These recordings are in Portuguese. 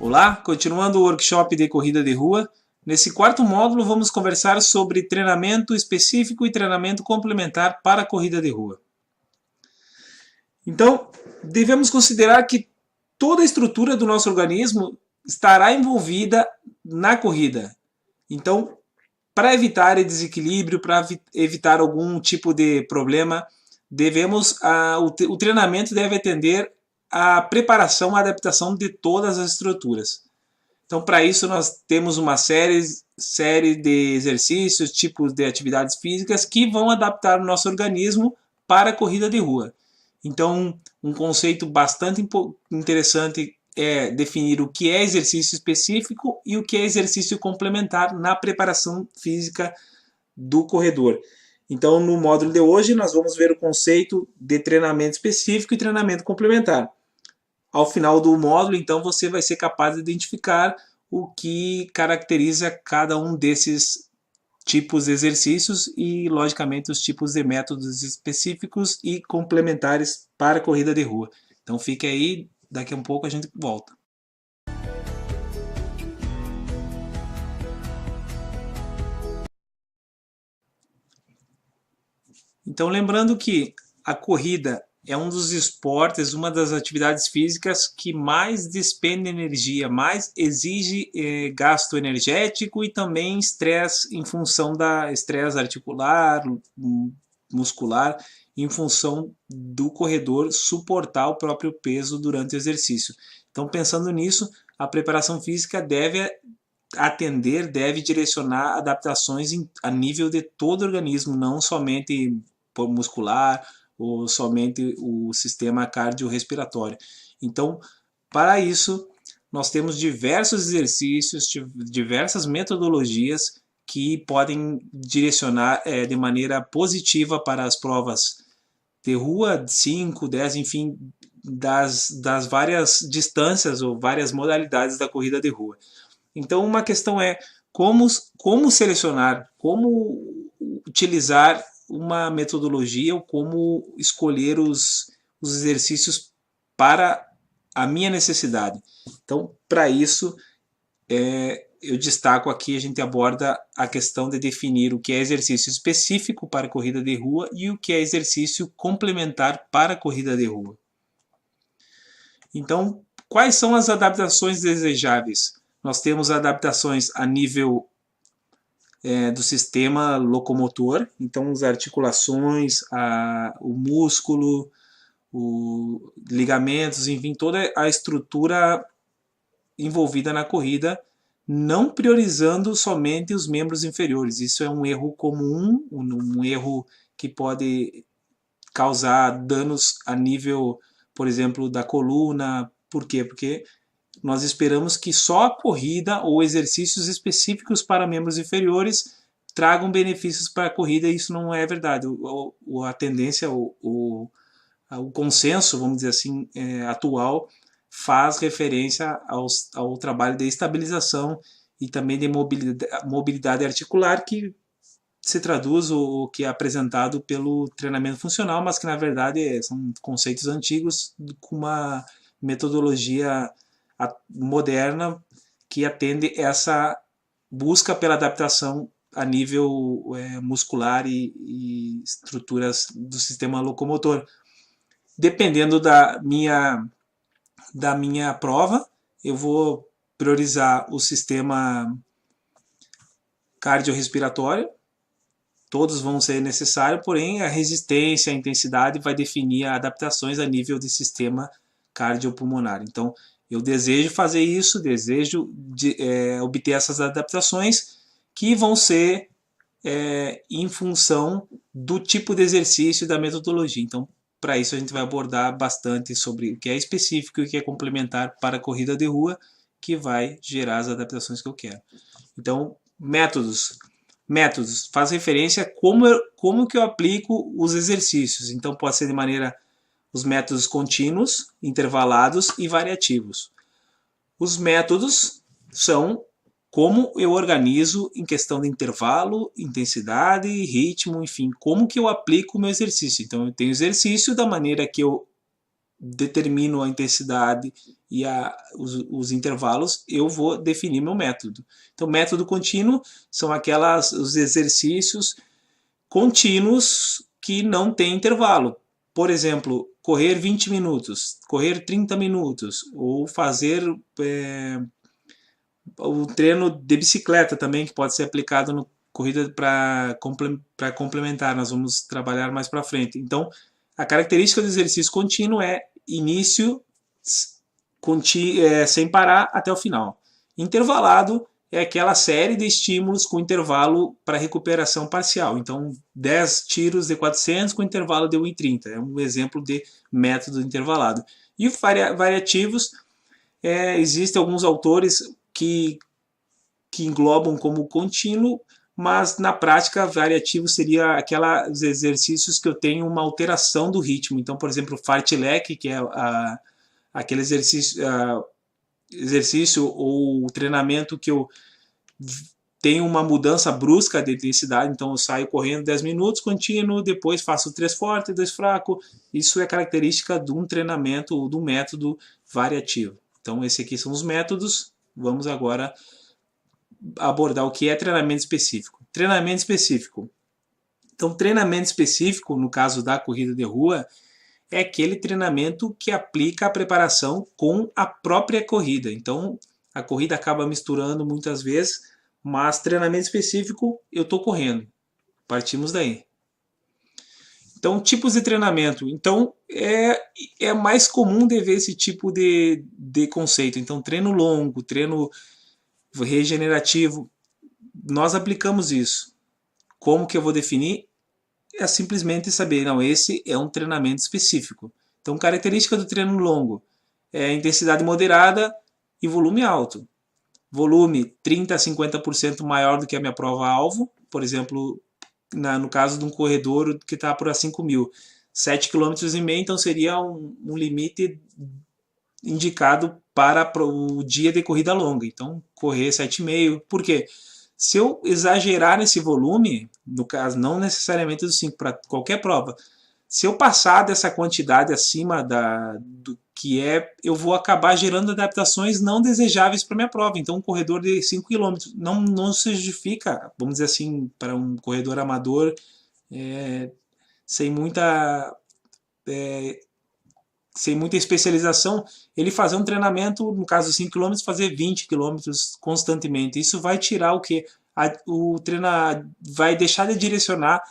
Olá, continuando o workshop de corrida de rua. Nesse quarto módulo vamos conversar sobre treinamento específico e treinamento complementar para a corrida de rua. Então, devemos considerar que toda a estrutura do nosso organismo estará envolvida na corrida. Então, para evitar desequilíbrio, para evitar algum tipo de problema, o treinamento deve atender à preparação, à adaptação de todas as estruturas. Então, para isso, nós temos uma série de exercícios, tipos de atividades físicas que vão adaptar o nosso organismo para a corrida de rua. Então, um conceito bastante interessante é definir o que é exercício específico e o que é exercício complementar na preparação física do corredor. Então, no módulo de hoje, nós vamos ver o conceito de treinamento específico e treinamento complementar. Ao final do módulo, então, você vai ser capaz de identificar o que caracteriza cada um desses tipos de exercícios e, logicamente, os tipos de métodos específicos e complementares para a corrida de rua. Então, fique aí, daqui a um pouco a gente volta. Então, lembrando que a corrida é um dos esportes, uma das atividades físicas que mais despende energia, mais exige gasto energético e também estresse em função da estresse articular, muscular, em função do corredor suportar o próprio peso durante o exercício. Então, pensando nisso, a preparação física deve direcionar adaptações a nível de todo o organismo, não somente muscular ou somente o sistema cardiorrespiratório. Então, para isso, nós temos diversos exercícios, diversas metodologias que podem direcionar de maneira positiva para as provas de rua, 5, 10, enfim, das várias distâncias ou várias modalidades da corrida de rua. Então, uma questão é como selecionar, como utilizar uma metodologia ou como escolher os exercícios para a minha necessidade. Então, para isso, eu destaco aqui, a gente aborda a questão de definir o que é exercício específico para a corrida de rua e o que é exercício complementar para a corrida de rua. Então, quais são as adaptações desejáveis? Nós temos adaptações a nível do sistema locomotor, então as articulações, o músculo, os ligamentos, enfim, toda a estrutura envolvida na corrida, não priorizando somente os membros inferiores. Isso é um erro comum, um erro que pode causar danos a nível, por exemplo, da coluna. Por quê? Porque nós esperamos que só a corrida ou exercícios específicos para membros inferiores tragam benefícios para a corrida, e isso não é verdade. A tendência, o consenso, vamos dizer assim, atual, faz referência ao trabalho de estabilização e também de mobilidade articular, que se traduz o que é apresentado pelo treinamento funcional, mas que na verdade são conceitos antigos com uma metodologia moderna que atende essa busca pela adaptação a nível muscular e estruturas do sistema locomotor. Dependendo da minha prova, eu vou priorizar o sistema cardiorrespiratório. Todos vão ser necessários, porém a resistência, a intensidade vai definir as adaptações a nível de sistema cardiopulmonar. Então, eu desejo fazer isso, desejo obter essas adaptações que vão ser em função do tipo de exercício e da metodologia. Então, para isso a gente vai abordar bastante sobre o que é específico e o que é complementar para a corrida de rua, que vai gerar as adaptações que eu quero. Então, métodos faz referência a como que eu aplico os exercícios. Então, pode ser de maneira os métodos contínuos, intervalados e variativos. Os métodos são como eu organizo em questão de intervalo, intensidade, ritmo, enfim, como que eu aplico o meu exercício. Então, eu tenho exercício da maneira que eu determino a intensidade e os intervalos, eu vou definir meu método. Então, método contínuo são os exercícios contínuos que não tem intervalo. Por exemplo, correr 20 minutos, correr 30 minutos, ou fazer o treino de bicicleta também, que pode ser aplicado no corrida para complementar. Nós vamos trabalhar mais para frente. Então, a característica do exercício contínuo é início sem parar até o final. Intervalado é aquela série de estímulos com intervalo para recuperação parcial. Então, 10 tiros de 400 com intervalo de 1,30. É um exemplo de método intervalado. E variativos, existem alguns autores que englobam como contínuo, mas na prática variativo seria aqueles exercícios que eu tenho uma alteração do ritmo. Então, por exemplo, o fartlek, que é aquele exercício ou treinamento que eu tenho uma mudança brusca de intensidade, então eu saio correndo 10 minutos contínuo, depois faço 3 forte, 2 fraco. Isso é característica de um treinamento ou de um método variativo. Então, esses aqui são os métodos. Vamos agora abordar o que é treinamento específico. Treinamento específico. Então, treinamento específico, no caso da corrida de rua, é aquele treinamento que aplica a preparação com a própria corrida. Então, a corrida acaba misturando muitas vezes, mas treinamento específico, eu estou correndo. Partimos daí. Então, tipos de treinamento. Então, é mais comum de ver esse tipo de conceito. Então, treino longo, treino regenerativo. Nós aplicamos isso. Como que eu vou definir? É simplesmente saber, não, esse é um treinamento específico. Então, característica do treino longo é intensidade moderada e volume alto. Volume 30 a 50% maior do que a minha prova-alvo. Por exemplo, no caso de um corredor que está por 5.000, 7,5 km, então seria um limite indicado para o dia de corrida longa. Então, correr 7,5. Por quê? Se eu exagerar nesse volume, no caso, não necessariamente do 5, para qualquer prova, se eu passar dessa quantidade acima do que eu vou acabar gerando adaptações não desejáveis para minha prova. Então, um corredor de 5 km não se justifica, vamos dizer assim, para um corredor amador sem muita especialização, ele fazer um treinamento, no caso 5 km, fazer 20 km constantemente. Isso vai tirar o que? O treinar vai deixar de direcionar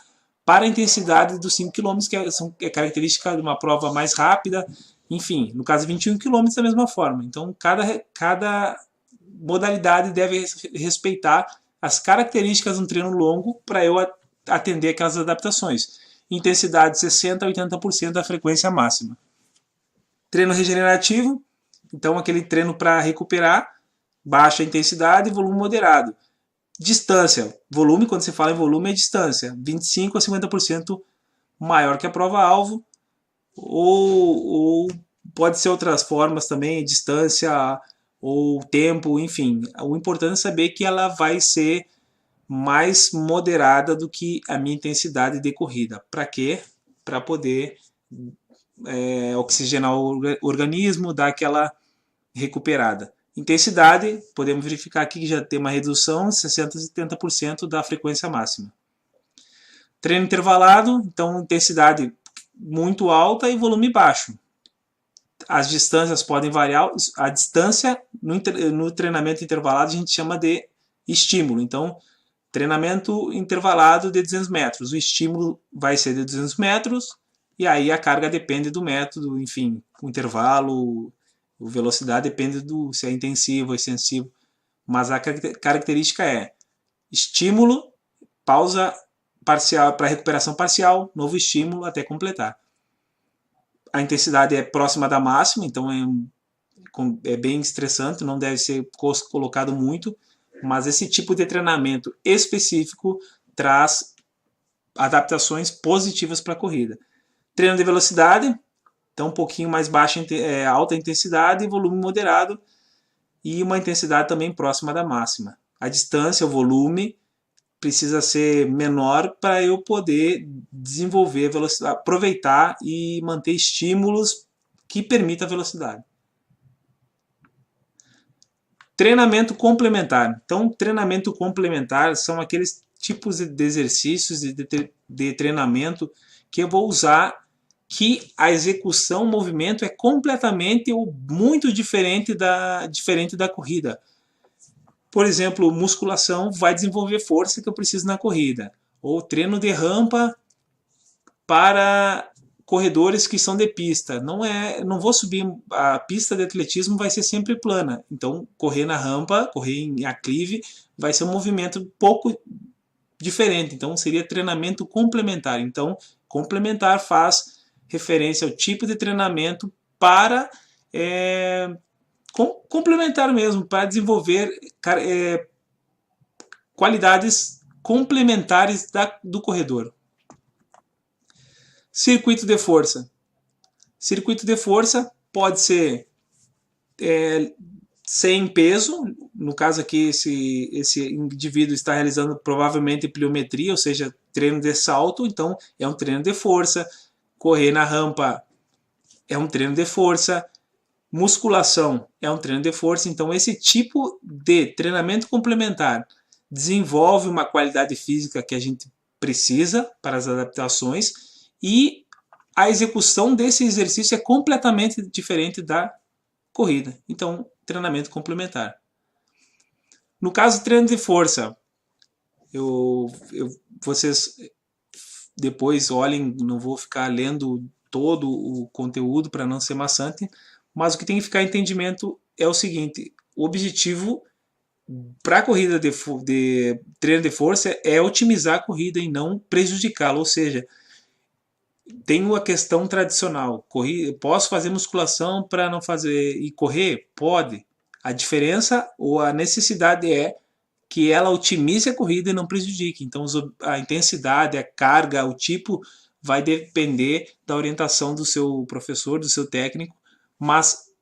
para a intensidade dos 5 km, que é característica de uma prova mais rápida. Enfim, no caso 21 km da mesma forma. Então, cada modalidade deve respeitar as características de um treino longo para eu atender aquelas adaptações. Intensidade 60% a 80% da frequência máxima. Treino regenerativo, então aquele treino para recuperar, baixa intensidade e volume moderado. Distância, volume, quando se fala em volume, é distância, 25% a 50% maior que a prova-alvo, ou pode ser outras formas também, distância ou tempo, enfim. O importante é saber que ela vai ser mais moderada do que a minha intensidade de corrida. Para quê? Para poder oxigenar o organismo, dar aquela recuperada. Intensidade, podemos verificar aqui que já tem uma redução de 60% a 70% da frequência máxima. Treino intervalado, então intensidade muito alta e volume baixo. As distâncias podem variar. A distância no treinamento intervalado a gente chama de estímulo. Então, treinamento intervalado de 200 metros. O estímulo vai ser de 200 metros e aí a carga depende do método, enfim, o intervalo, a velocidade depende se é intensivo ou extensivo. Mas a característica é estímulo, pausa parcial para recuperação parcial, novo estímulo até completar. A intensidade é próxima da máxima, então é bem estressante, não deve ser colocado muito, mas esse tipo de treinamento específico traz adaptações positivas para a corrida. Treino de velocidade, então um pouquinho mais baixa, alta intensidade, volume moderado e uma intensidade também próxima da máxima. A distância, o volume, precisa ser menor para eu poder desenvolver a velocidade, aproveitar e manter estímulos que permitam a velocidade. Treinamento complementar. Então, treinamento complementar são aqueles tipos de exercícios de treinamento que eu vou usar que a execução, o movimento é completamente ou muito diferente da corrida. Por exemplo, musculação vai desenvolver força que eu preciso na corrida. Ou treino de rampa para corredores que são de pista. Não vou subir, a pista de atletismo vai ser sempre plana. Então, correr na rampa, correr em aclive, vai ser um movimento um pouco diferente. Então, seria treinamento complementar. Então, complementar faz referência ao tipo de treinamento para complementar mesmo, para desenvolver qualidades complementares do corredor. Circuito de força. Circuito de força pode ser sem peso, no caso aqui esse indivíduo está realizando provavelmente pliometria, ou seja, treino de salto, então é um treino de força. Correr na rampa é um treino de força. Musculação é um treino de força, então esse tipo de treinamento complementar desenvolve uma qualidade física que a gente precisa para as adaptações e a execução desse exercício é completamente diferente da corrida. Então, treinamento complementar. No caso, treino de força, vocês depois olhem, não vou ficar lendo todo o conteúdo para não ser maçante, mas o que tem que ficar em entendimento é o seguinte: o objetivo para a corrida de treino de força é otimizar a corrida e não prejudicá-la, ou seja, tem a questão tradicional, posso fazer musculação para não fazer e correr? Pode. A diferença ou a necessidade é que ela otimize a corrida e não prejudique. Então a intensidade, a carga, o tipo vai depender da orientação do seu professor, do seu técnico, mas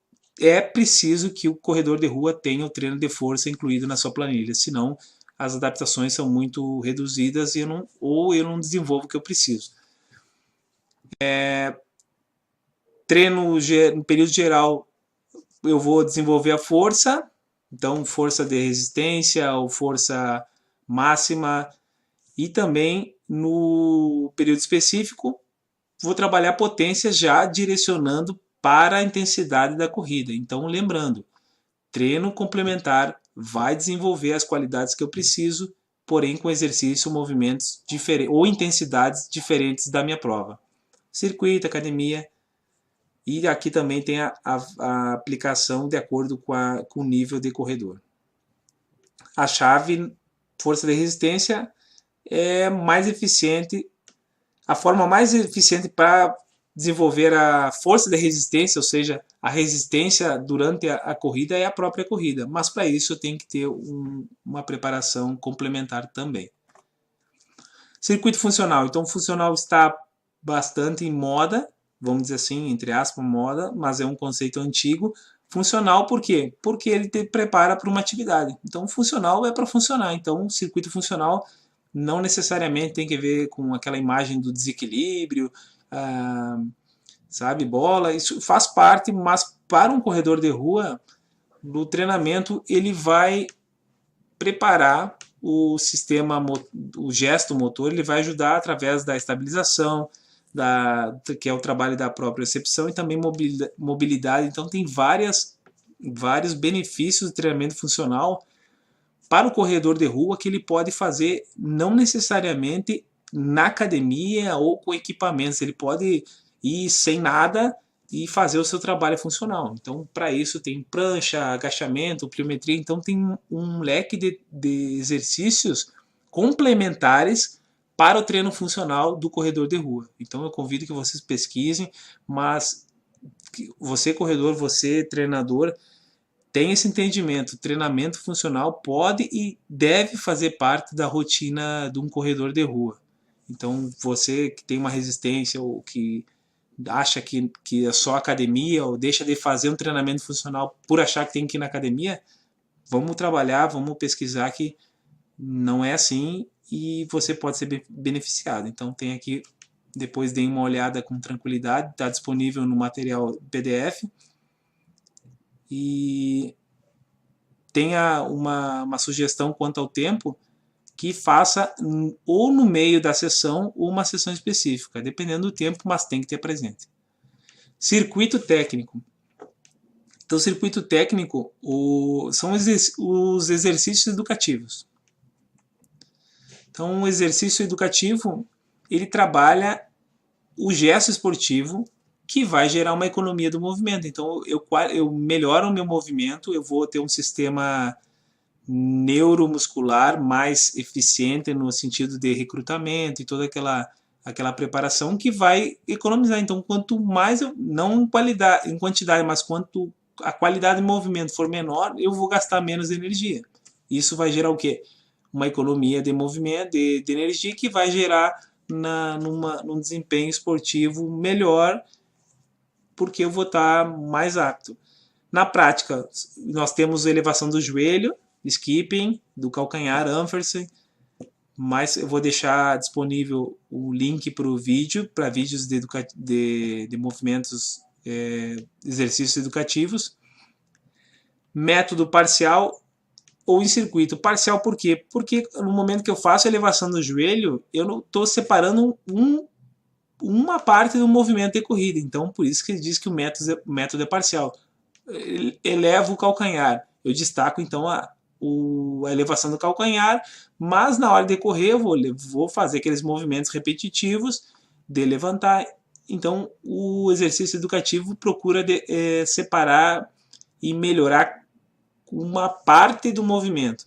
é preciso que o corredor de rua tenha o treino de força incluído na sua planilha, senão as adaptações são muito reduzidas e eu não desenvolvo o que eu preciso. Treino no período geral eu vou desenvolver a força, então força de resistência ou força máxima, e também no período específico vou trabalhar potência já direcionando para a intensidade da corrida. Então lembrando, treino complementar vai desenvolver as qualidades que eu preciso, porém com exercício, movimentos diferentes ou intensidades diferentes da minha prova. Circuito, academia, e aqui também tem a aplicação de acordo com o nível de corredor. A chave força de resistência é mais eficiente, a forma mais eficiente para desenvolver a força de resistência, ou seja, a resistência durante a corrida é a própria corrida, mas para isso eu tenho que ter uma preparação complementar também. Circuito funcional. Então, o funcional está bastante em moda, vamos dizer assim, entre aspas, moda, mas é um conceito antigo. Funcional por quê? Porque ele te prepara para uma atividade. Então, funcional é para funcionar. Então, o circuito funcional não necessariamente tem que ver com aquela imagem do desequilíbrio, sabe, bola. Isso faz parte, mas para um corredor de rua, no treinamento, ele vai preparar o sistema, o gesto motor, ele vai ajudar através da estabilização, que é o trabalho da própria recepção, e também mobilidade. Então tem vários benefícios do treinamento funcional para o corredor de rua que ele pode fazer não necessariamente na academia ou com equipamentos, ele pode ir sem nada e fazer o seu trabalho funcional. Então, para isso tem prancha, agachamento, pliometria, então tem um leque de exercícios complementares para o treino funcional do corredor de rua. Então eu convido que vocês pesquisem, mas você corredor, você treinador, tem esse entendimento, o treinamento funcional pode e deve fazer parte da rotina de um corredor de rua. Então você que tem uma resistência ou que acha que é só academia ou deixa de fazer um treinamento funcional por achar que tem que ir na academia, vamos trabalhar, vamos pesquisar que não é assim e você pode ser beneficiado. Então tem aqui, depois dê uma olhada com tranquilidade, está disponível no material PDF e tenha uma sugestão quanto ao tempo, que faça ou no meio da sessão ou uma sessão específica, dependendo do tempo, mas tem que ter presente. Circuito técnico. Então, circuito técnico são os exercícios educativos. Então, o exercício educativo, ele trabalha o gesto esportivo que vai gerar uma economia do movimento. Então, eu melhoro o meu movimento, eu vou ter um sistema neuromuscular mais eficiente no sentido de recrutamento e toda aquela preparação que vai economizar. Então, quanto mais, não em quantidade, mas quanto a qualidade do movimento for menor, eu vou gastar menos energia. Isso vai gerar o quê? Uma economia de movimento, de energia, que vai gerar num desempenho esportivo melhor, porque eu vou estar mais apto. Na prática, nós temos elevação do joelho, skipping, do calcanhar, Anfersen, mas eu vou deixar disponível o link para o vídeo, para vídeos de movimentos, exercícios educativos. Método parcial ou em circuito. Parcial por quê? Porque no momento que eu faço a elevação do joelho, eu não estou separando uma parte do movimento de corrida. Então, por isso que ele diz que o método é parcial. Elevo o calcanhar. Eu destaco, então, a elevação do calcanhar, mas na hora de correr eu vou fazer aqueles movimentos repetitivos de levantar. Então, o exercício educativo procura separar e melhorar uma parte do movimento.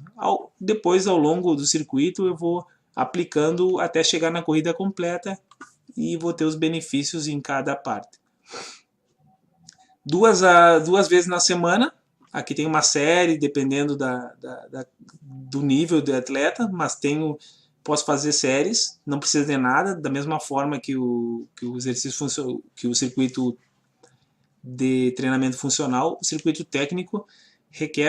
Depois, ao longo do circuito, eu vou aplicando até chegar na corrida completa e vou ter os benefícios em cada parte. Duas vezes na semana. Aqui tem uma série, dependendo do nível do atleta, mas posso fazer séries, não precisa de nada, da mesma forma que o exercício que o circuito de treinamento funcional, o circuito técnico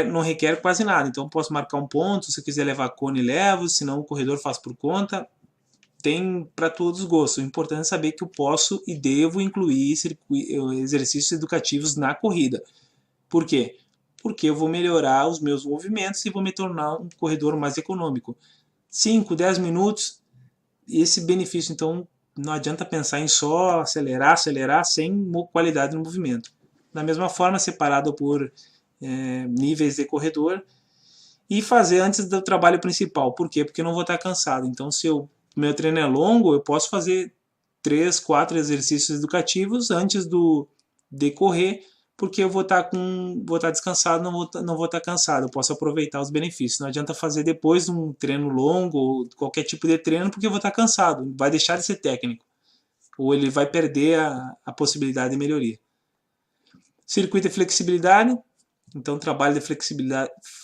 não requer quase nada. Então, posso marcar um ponto, se eu quiser levar cone, levo, se não o corredor faz por conta. Tem para todos os gostos. O importante é saber que eu posso e devo incluir exercícios educativos na corrida. Por quê? Porque eu vou melhorar os meus movimentos e vou me tornar um corredor mais econômico. 5, 10 minutos, esse benefício. Então, não adianta pensar em só acelerar sem qualidade no movimento. Da mesma forma, separado por níveis de corredor, e fazer antes do trabalho principal. Por quê? Porque eu não vou estar cansado. Então, se meu treino é longo, eu posso fazer 3, 4 exercícios educativos antes de correr, porque eu vou estar descansado, não vou estar cansado. Eu posso aproveitar os benefícios. Não adianta fazer depois de um treino longo ou qualquer tipo de treino, porque eu vou estar cansado. Vai deixar de ser técnico. Ou ele vai perder a possibilidade de melhoria. Circuito de flexibilidade. Então, trabalho de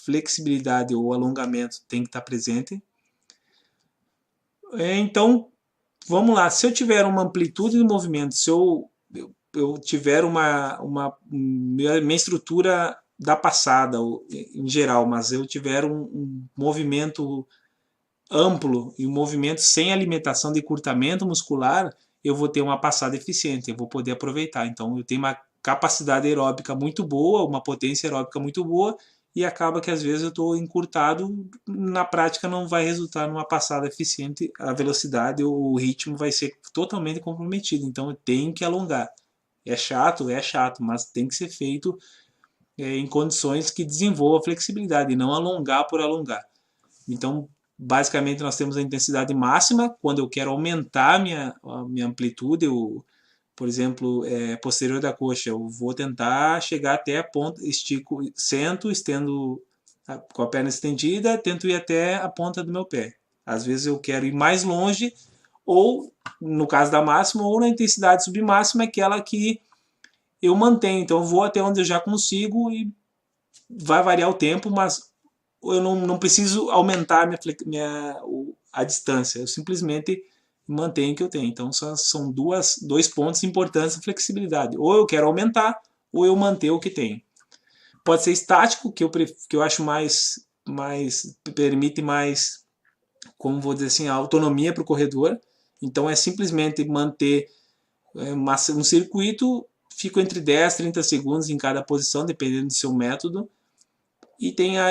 flexibilidade ou alongamento tem que estar presente. Então, vamos lá. Se eu tiver uma amplitude de movimento, se eu tiver minha estrutura da passada, em geral, mas eu tiver um movimento amplo e um movimento sem alimentação de encurtamento muscular, eu vou ter uma passada eficiente, eu vou poder aproveitar. Então, eu tenho uma capacidade aeróbica muito boa, uma potência aeróbica muito boa, e acaba que às vezes eu estou encurtado, na prática não vai resultar numa passada eficiente, a velocidade ou o ritmo vai ser totalmente comprometido. Então, eu tenho que alongar. É chato, mas tem que ser feito em condições que desenvolvam a flexibilidade e não alongar por alongar. Então, basicamente, nós temos a intensidade máxima quando eu quero aumentar a minha amplitude. Por exemplo, posterior da coxa, eu vou tentar chegar até a ponta, sento, estendo com a perna estendida, tento ir até a ponta do meu pé. Às vezes eu quero ir mais longe, ou no caso da máxima, ou na intensidade submáxima, aquela que eu mantenho. Então eu vou até onde eu já consigo e vai variar o tempo, mas eu não preciso aumentar a distância, eu simplesmente mantenho o que eu tenho. Então são dois pontos importantes da flexibilidade. Ou eu quero aumentar, ou eu manter o que tenho. Pode ser estático, que eu acho permite mais, como vou dizer assim, a autonomia para o corredor. Então é simplesmente manter um circuito, fico entre 10 e 30 segundos em cada posição, dependendo do seu método. E tem a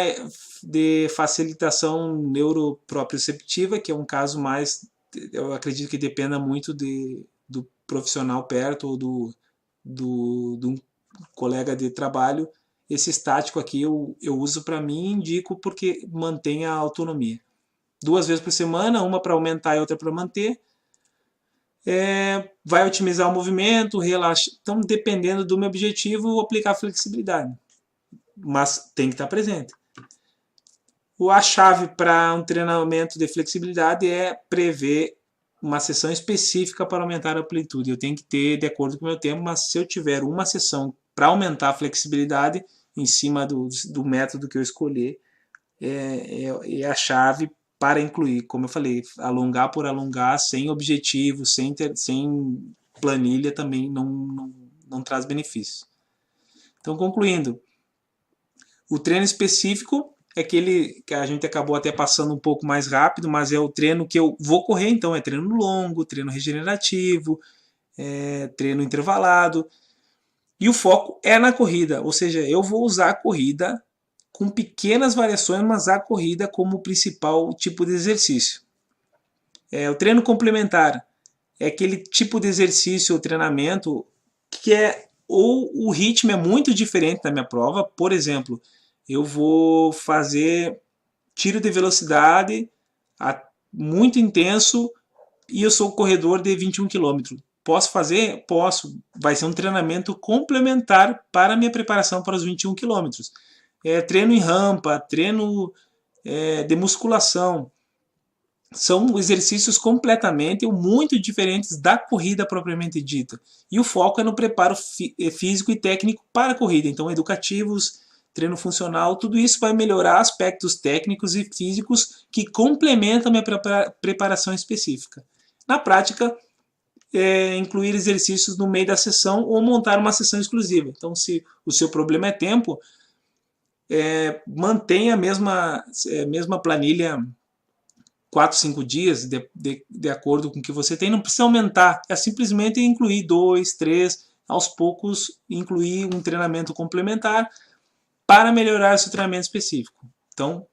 de facilitação neuroproprioceptiva, que é um caso mais, eu acredito que dependa muito do profissional perto ou do um colega de trabalho. Esse estático aqui eu uso para mim e indico porque mantém a autonomia. 2 vezes por semana, uma para aumentar e outra para manter. Vai otimizar o movimento, relaxa. Então, dependendo do meu objetivo, vou aplicar flexibilidade. Mas tem que estar presente. A chave para um treinamento de flexibilidade é prever uma sessão específica para aumentar a amplitude. Eu tenho que ter de acordo com o meu tempo, mas se eu tiver uma sessão para aumentar a flexibilidade em cima do método que eu escolher, é a chave para incluir, como eu falei, alongar por alongar, sem objetivo, sem planilha, também não traz benefício. Então, concluindo, o treino específico é aquele que a gente acabou até passando um pouco mais rápido, mas é o treino que eu vou correr, então é treino longo, treino regenerativo, treino intervalado. E o foco é na corrida, ou seja, eu vou usar a corrida com pequenas variações, mas a corrida como principal tipo de exercício. O treino complementar é aquele tipo de exercício ou treinamento que ou o ritmo é muito diferente da minha prova. Por exemplo, eu vou fazer tiro de velocidade muito intenso e eu sou corredor de 21 km. Posso fazer? Posso. Vai ser um treinamento complementar para a minha preparação para os 21 km. Treino em rampa, treino de musculação. São exercícios completamente ou muito diferentes da corrida propriamente dita. E o foco é no preparo físico e técnico para a corrida. Então, educativos, treino funcional, tudo isso vai melhorar aspectos técnicos e físicos que complementam a minha preparação específica. Na prática, incluir exercícios no meio da sessão ou montar uma sessão exclusiva. Então, se o seu problema é tempo, mantenha a mesma planilha 4, 5 dias, de acordo com o que você tem, não precisa aumentar, é simplesmente incluir 2, 3, aos poucos incluir um treinamento complementar para melhorar esse treinamento específico. Então,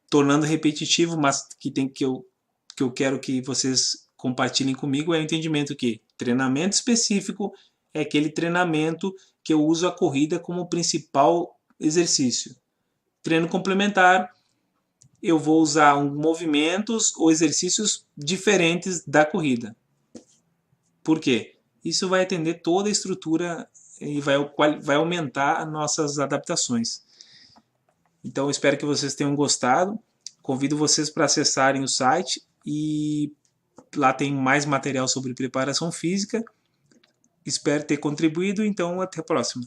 tornando repetitivo, mas que eu quero que vocês compartilhem comigo, é o entendimento que treinamento específico é aquele treinamento que eu uso a corrida como principal exercício. Treino complementar, eu vou usar movimentos ou exercícios diferentes da corrida. Por quê? Isso vai atender toda a estrutura e vai aumentar as nossas adaptações. Então, eu espero que vocês tenham gostado. Convido vocês para acessarem o site e lá tem mais material sobre preparação física. Espero ter contribuído, então até a próxima.